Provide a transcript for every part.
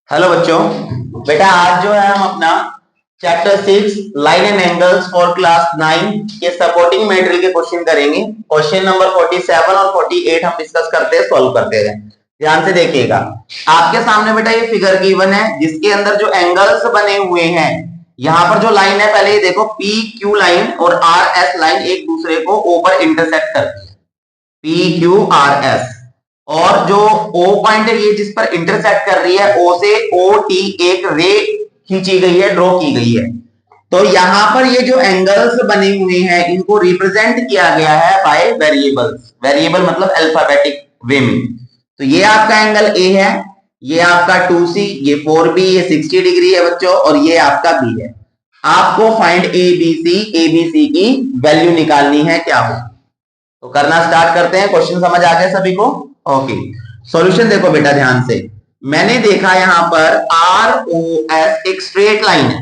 Hello बच्चों, बेटा आज जो है हम अपना chapter 6 line and angles for class 9 के सपोर्टिंग मटेरियल के क्वेश्चन करेंगे। क्वेश्चन नंबर 47 और 48 हम डिस्कस करते हैं, सॉल्व करते हैं। ध्यान से देखिएगा, आपके सामने बेटा ये फिगर गिवन है जिसके अंदर जो एंगल्स बने हुए हैं, यहाँ पर जो लाइन है पहले ये देखो, पी क्यू लाइन और आर एस लाइन एक दूसरे को ओ पर इंटरसेक्ट करती है, पी क्यू आर एस। और जो O पॉइंट है ये जिस पर इंटरसेक्ट कर रही है, O से OT एक रे खींची गई है, ड्रॉ की गई है। तो यहां पर ये जो एंगल्स बने हुए हैं इनको रिप्रेजेंट किया गया है बाय वेरिएबल्स। वेरिएबल मतलब अल्फाबेटिक वे में। तो ये आपका एंगल A है, ये आपका 2C, ये 4B, ये 60 डिग्री है बच्चों, और ये आपका B है। आपको फाइंड ABC की वैल्यू निकालनी है, क्या हो। तो करना स्टार्ट करते हैं। क्वेश्चन समझ आ गया सभी को? ओके, सॉल्यूशन देखो बेटा ध्यान से। मैंने देखा यहां पर ROS एक स्ट्रेट लाइन है,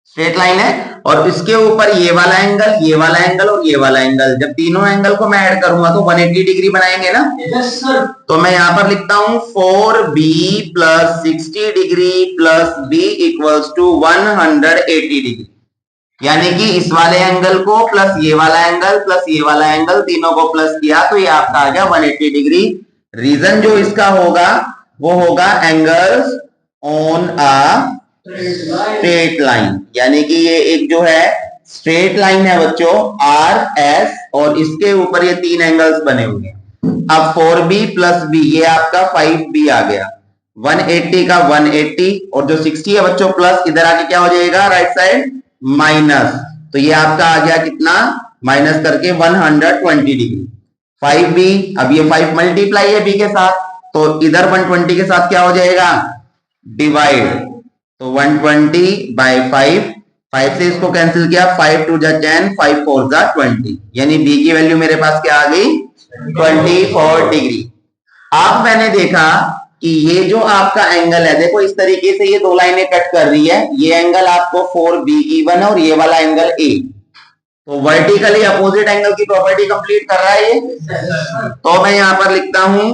स्ट्रेट लाइन है, और इसके ऊपर ये वाला एंगल, ये वाला एंगल और ये वाला एंगल। जब तीनों एंगल को मैं ऐड करूंगा तो 180 डिग्री बनाएंगे ना। Yes sir. तो मैं यहां पर लिखता हूं 4B plus 60 degree plus B equals to 180 degree. यानी कि इस वाले एंगल को प्लस ये वाला एंगल प्लस ये वाला एंगल, तीनों को प्लस किया तो ये आपका आ गया 180 डिग्री। रीजन जो इसका होगा वो होगा angles on a straight line, यानी कि ये एक जो है स्ट्रेट लाइन है बच्चों आर एस, और इसके ऊपर ये तीन एंगल्स बने हुए हैं। अब 4B प्लस B ये आपका 5B आ गया, 180 का 180, और जो 60 है बच्चों प्लस, इधर आके क्या हो जाएगा राइट साइड माइनस। तो ये आपका आ गया कितना, माइनस करके 120 डिग्री। 5B, अब ये 5 मल्टीप्लाई है B के साथ, तो इधर 120 के साथ क्या हो जाएगा डिवाइड। तो 120 बाय 5 से इसको कैंसिल किया, 5 2 जा 10, 5 4 जा 20, यानी B की वैल्यू मेरे पास क्या आ गई 24 डिग्री। अब मैंने देखा कि ये जो आपका एंगल है, देखो इस तरीके से ये दो लाइनें कट कर रही है, ये एंगल आपको 4B गिवन है और ये वाला एंगल A। तो वर्टिकली अपोजिट एंगल की प्रॉपर्टी कंप्लीट कर रहा है ये। तो मैं यहां पर लिखता हूं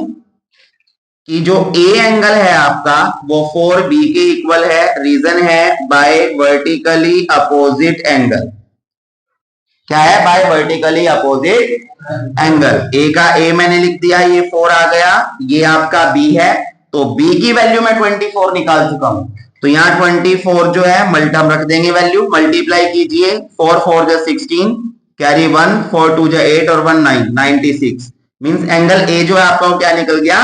कि जो A एंगल है आपका वो 4B के इक्वल है। रीजन है बाय वर्टिकली अपोजिट एंगल। क्या है? By vertically opposite angle. A का A मैंने लिख दिया, ये 4 आ गया, ये आपका B है, तो B की वैल्यू मैं 24 निकाल चुका हूं। तो यहाँ 24 जो है मल्टम रख देंगे, वैल्यू मल्टीप्लाई कीजिए, 4 4 जा 16, कैरी 1, 4 2 जा 8 और 1 9, 96। मींस एंगल A जो है आपका क्या निकल गया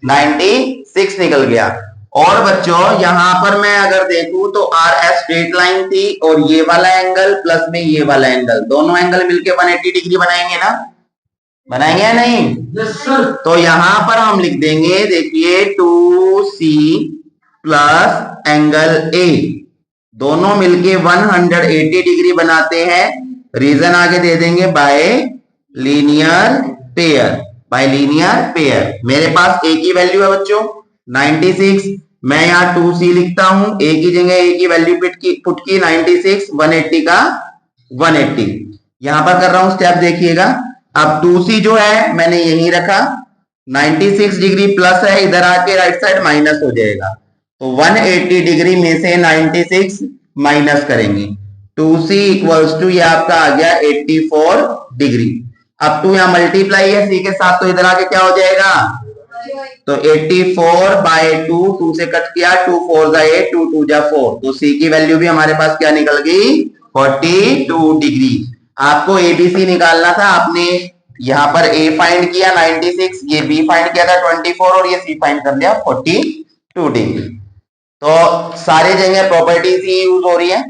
96 निकल गया। और बच्चों यहां पर मैं अगर देखूं तो आर एस स्ट्रेट लाइन थी, और ये वाला एंगल प्लस में ये वाला एंगल, दोनों एंगल मिलके 180 डिग्री बनाएंगे ना, बनाएंगे या नहीं? yes, sir। तो यहां पर हम लिख देंगे, देखिए 2C प्लस एंगल A, दोनों मिलके 180 डिग्री बनाते हैं। रीजन आगे दे देंगे bye linear pair, bye linear pair. मेरे पास A की वैल्यू है बच्चों 96, मैं यहाँ 2C लिखता हूं, A की जगह A की वैल्यू पुट की 96, 180 का 180। यहां पर कर रहा हूं स्टेप, देखिएगा। अब 2C जो है मैंने यहीं रखा, 96 डिग्री प्लस है, इधर आके राइट साइड माइनस हो जाएगा, तो 180 डिग्री में से 96 माइनस करेंगे, 2C इक्वल्स टू ये आपका आ गया 84 डिग्री। अब 2 यहां मल्टीप्लाई है C के साथ, तो इधर आके क्या हो जाएगा, तो 84 बाय 2, 2 से कट किया, 2 4 जा 8, 2 2 जा 4, तो C की वैल्यू भी हमारे पास क्या निकल गई 42 डिग्री। आपको ABC निकालना था, आपने यहां पर A फाइंड किया 96, ये B फाइंड किया था 24, और ये C फाइंड कर लिया 42 डिग्री। तो सारे जगह प्रॉपर्टीज ही यूज हो रही है,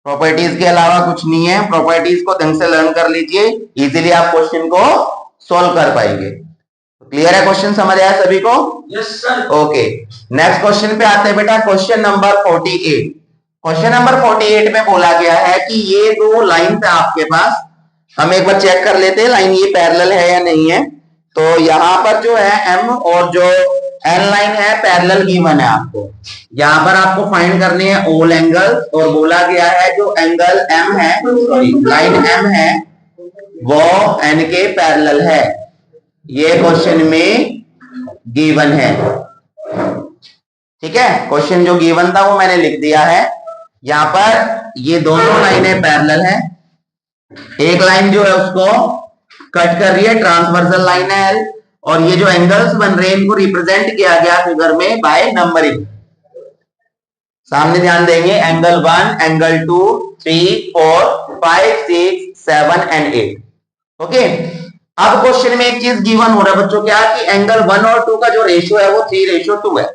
प्रॉपर्टीज के अलावा कुछ नहीं है। प्रॉपर्टीज को ढंग से लर्न कर लीजिए, इजीली आप क्वेश्चन को सॉल्व कर पाएंगे। क्लियर है? क्वेश्चन समझ आया सभी को? Yes sir. Okay, next question पे आते हैं बेटा, क्वेश्चन नंबर 48। क्वेश्चन नंबर 48 में बोला गया है कि ये दो लाइन है आपके पास, हम एक बार चेक कर लेते हैं लाइन ये पैरेलल है या नहीं है। तो यहां पर जो है M और जो N लाइन है पैरेलल गिवन है आपको। यहां पर आपको फाइंड करने हैं ऑल एंगल, और बोला गया है जो एंगल M है, सॉरी लाइन M है, वो N के पैरेलल है, ये क्वेश्चन में गिवन है। ठीक है, क्वेश्चन जो गिवन था वो मैंने लिख दिया है। यहां पर ये दोनों लाइनें पैरेलल हैं, एक लाइन जो है उसको कट कर रही है, ट्रांसवर्सल लाइन है L, और ये जो एंगल्स बन रहे हैं इनको रिप्रेजेंट किया गया फिगर में बाय नंबरिंग। सामने ध्यान देंगे, एंगल 1, एंगल 2, 3, 4, 5, 6, 7 एंड 8। ओके, अब क्वेश्चन में एक चीज गिवन हो रहा है बच्चों, क्या कि एंगल 1 और 2 का जो रेशियो है वो 3:2 है,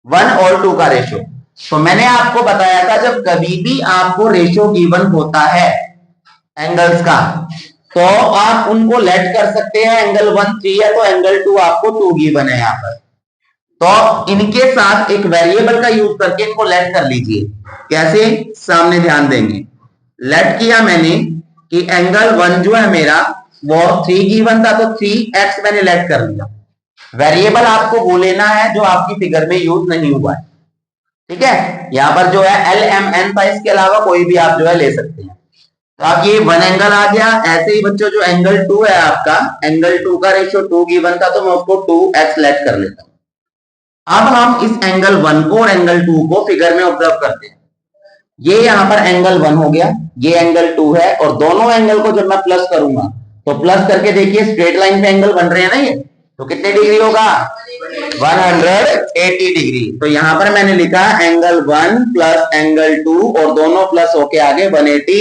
1 और 2 का रेशियो। तो मैंने आपको बताया था जब कभी भी आपको रेशियो गिवन होता है एंगल्स का, तो आप उनको लेट कर सकते हैं। एंगल 1 3 है तो एंगल 2 आपको 2 गिवन है यहां पर, तो इनके साथ एक वेरिएबल का यूज करके इनको लेट कर लीजिए। कैसे, सामने ध्यान देंगे। लेट किया मैंने कि एंगल 1 जो है मेरा वो 3 गिवन था, तो 3x मैंने लेट कर लिया। वेरिएबल आपको वो लेना है जो आपकी फिगर में यूज नहीं हुआ है, ठीक है। यहां पर जो है LMN था, इसके अलावा कोई भी आप जो है ले सकते हैं। तो आप ये 1 एंगल आ गया। ऐसे ही बच्चों जो एंगल 2 है आपका, एंगल 2 का रेशियो 2 गिवन था, तो मैं उसको 2x लेट कर लेता हूं। अब हम इस एंगल 1 को और एंगल 2 को फिगर में ऑब्जर्व करते हैं। ये यहां पर एंगल 1 हो गया, ये एंगल 2 है, और दोनों एंगल को जब मैं प्लस करूंगा तो प्लस करके देखिए स्ट्रेट लाइन पे एंगल बन रहे हैं ना ये, तो कितने डिग्री होगा, 180 डिग्री। तो यहां पर मैंने लिखा एंगल 1 प्लस एंगल 2 और दोनों प्लस होके आगे 180।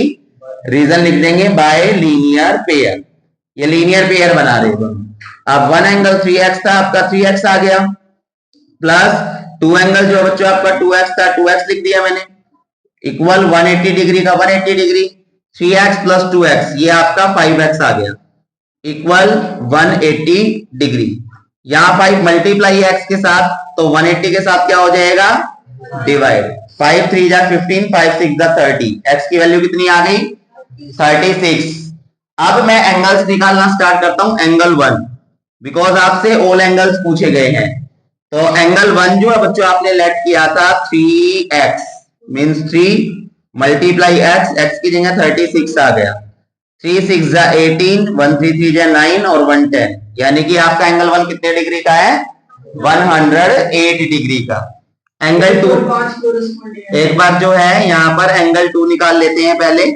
रीजन लिख देंगे बाय लीनियर पेयर, ये लीनियर पेयर बना रहे दोनों। अब 1 एंगल 3x था, आपका 3x आ गया, प्लस 2 एंगल जो बच्चों आपका 2x था, 2x लिख दिया मैंने, इक्वल 180 डिग्री का 180 डिग्री, 3x प्लस 2x ये आपका 5x आ गया, इक्वल 180 डिग्री। यहां 5 मल्टीप्लाई x के साथ, तो 180 के साथ क्या हो जाएगा, डिवाइड। 5 3 जा 15, 5 6 जा 30, x की वैल्यू कितनी आ गई, 36। अब मैं एंगल्स निकालना स्टार्ट करता हूं। एंगल 1, बिकॉज आपसे ऑल एंगल्स पूछे गए हैं, तो एंगल 1 जो है बच्चों आपने लेट किया था 3x, मीन्स 3 मल्टीप्लाई x की जगह 36 आ गया, 3 6 जा 18, 1 3 3 जा 9 और 1 10, यानी कि आपका एंगल 1 कितने डिग्री का है, 108 डिग्री का। एंगल 2, एक बार जो है यहाँ पर एंगल 2 निकाल लेते हैं पहले।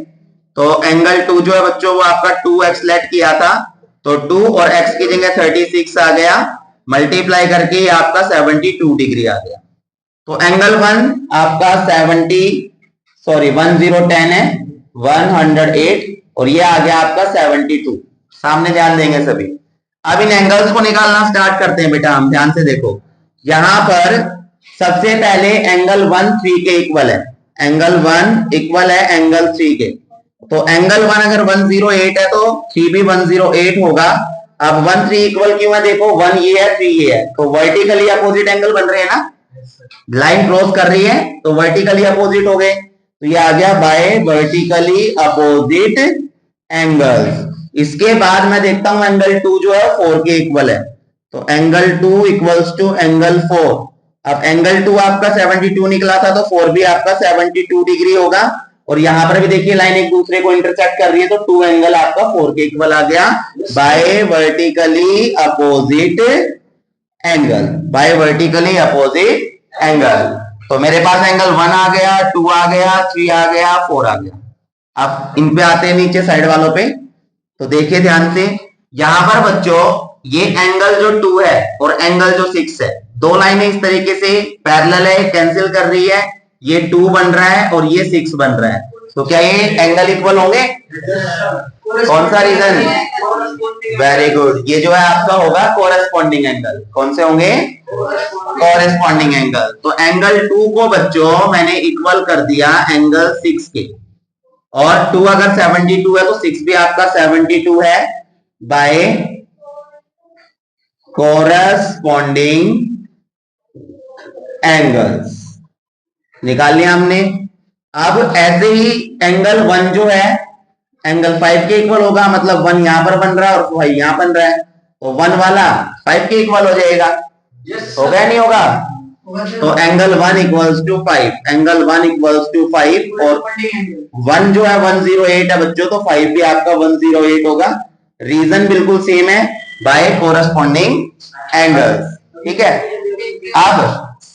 तो एंगल 2 जो है बच्चों वो आपका 2x लेट किया था, तो 2 और x की जगह 36 आ गया, मल्टीप्लाई करके आपका 72 डिग्री आ गया। तो एंगल 1 आपका 1010 है, 108, और ये आ गया आपका 72। सामने ध्यान देंगे सभी। अब इन एंगल्स को निकालना स्टार्ट करते हैं बेटा, हम ध्यान से देखो। यहां पर सबसे पहले एंगल 1 3 के इक्वल है, एंगल 1 इक्वल है एंगल 3 के, तो एंगल 1 अगर 108 है तो 3 भी 108 होगा। अब 1 3 इक्वल क्यों है, देखो 1 ये है 3 ये है, तो वर्टिकली अपोजिट एंगल बन रहे हैं ना, लाइन क्रॉस कर रही है तो वर्टिकली अपोजिट हो गए, तो ये आ गया बाय वर्टिकली अपोजिट एंगल्स। इसके बाद मैं देखता हूं एंगल 2 जो है 4 के इक्वल है, तो एंगल 2 इक्वल्स टू एंगल 4। अब एंगल 2 आपका 72 निकला था, तो 4 भी आपका 72 डिग्री होगा, और यहां पर भी देखिए लाइन एक दूसरे को इंटरसेक्ट कर रही है, तो 2 एंगल आपका 4 के इक्वल आ गया by vertically opposite angle, by vertically opposite angle. तो मेरे पास एंगल 1 आ गया, 2 आ गया, 3 आ गया, 4 आ गया। अब इन पे आते हैं नीचे साइड वालों पे, तो देखिए ध्यान से, यहां पर बच्चों ये एंगल जो 2 है और एंगल जो 6 है, दो लाइनें इस तरीके से पैरेलल है, कैंसिल कर रही है, ये 2 बन रहा है और ये 6 बन रहा है, तो क्या ये एंगल इक्वल होंगे, कौन सा रीजन, वेरी गुड, ये जो है आपका होगा कोरेस्पॉन्डिंग एंगल। कौन से होंगे, कोरेस्पॉन्डिंग एंगल। तो एंगल 2 को बच्चों मैंने इक्वल कर दिया एंगल 6 के, और 2 अगर 72 है तो 6 भी आपका 72 है बाय कोरेस्पॉन्डिंग एंगल्स। निकाल लिया हमने। अब ऐसे ही एंगल 1 जो है एंगल 5 के इक्वल होगा, मतलब 1 यहां पर बन रहा है और 5 यहां बन रहा है, तो 1 वाला 5 के इक्वल हो जाएगा, होगा नहीं होगा, तो angle 1 equals to 5, angle 1 equals to 5, और 1 जो है 108 है बच्चों, तो 5 भी आपका 108 होगा। रीजन बिल्कुल सेम है, बाय कोरेस्पॉन्डिंग एंगल्स, ठीक है। अब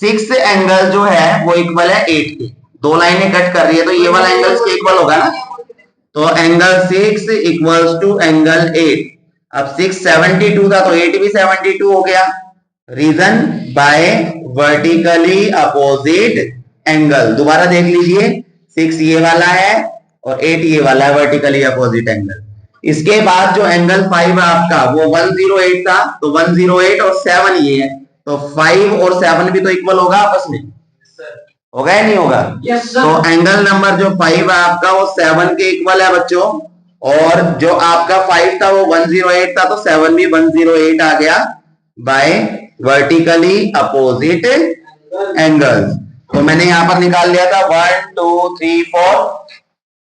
6 एंगल जो है वो इक्वल है 8 के। दो लाइनें कट कर रही है तो ये वाला एंगल इसके इक्वल होगा ना, तो एंगल 6 इक्वल्स टू एंगल 8। अब 6 72 था तो 8 भी 72 हो गया। Reason by vertically opposite angle. दोबारा देख लीजिए, 6 ये वाला है और 8 ये वाला है, वर्टिकली अपोजिट एंगल। इसके बाद जो एंगल 5 है आपका वो 108 था, तो 108 और 7 ये है, तो 5 और 7 भी तो इक्वल होगा आपस में, होगा या नहीं होगा? तो एंगल नंबर जो 5 है आपका वो 7 के इक्वल है बच्चों, और जो आपका 5 था वो 108 था, तो 7 भी 108 आ गया बाय वर्टिकली अपोजिट एंगल्स। तो मैंने यहां पर निकाल लिया था 1 2 3 4,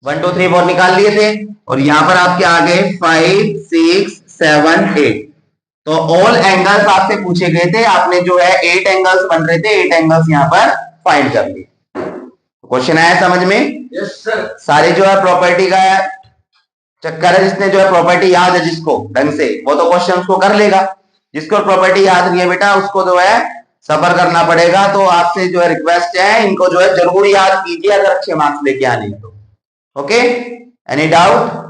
1 2 3 4 निकाल लिए थे, और यहां पर आपके आ गए 5 6 7 8। तो ऑल एंगल्स आपसे पूछे गए थे, आपने जो है 8 एंगल्स बन रहे थे, 8 एंगल्स यहां पर फाइंड कर लिए। क्वेश्चन आया समझ में? Yes sir. सारे जो है प्रॉपर्टी का चक्कर है, जिसने जो है प्रॉपर्टी याद है जिसको ढंग से, वो तो क्वेश्चन को कर लेगा। जिसको प्रॉपर्टी याद नहीं है बेटा, उसको जो है सफर करना पड़ेगा। तो आपसे जो है रिक्वेस्ट है, इनको जो है जरूर याद कीजिए अगर अच्छे मार्क्स लेके आने हैं तो। Okay, any doubt?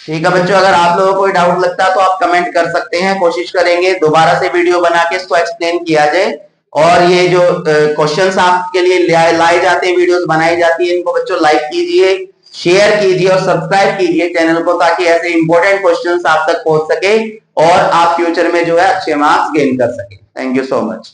ठीक है बच्चों, अगर आप लोगों को कोई डाउट लगता है तो आप कमेंट कर सकते हैं, कोशिश करेंगे दोबारा से वीडियो बना के इसको एक्सप्लेन किया जाए। और ये जो क्वेश्चंस आपके लिए लाए जाते हैं, वीडियोस बनाई जाती है, इनको बच्चों लाइक कीजिए, शेयर कीजिए और सब्सक्राइब कीजिए चैनल को, ताकि ऐसे इंपॉर्टेंट क्वेश्चंस आप तक पहुंच सके और आप फ्यूचर में जो है अच्छे मार्क्स गेन कर सके। Thank you so much.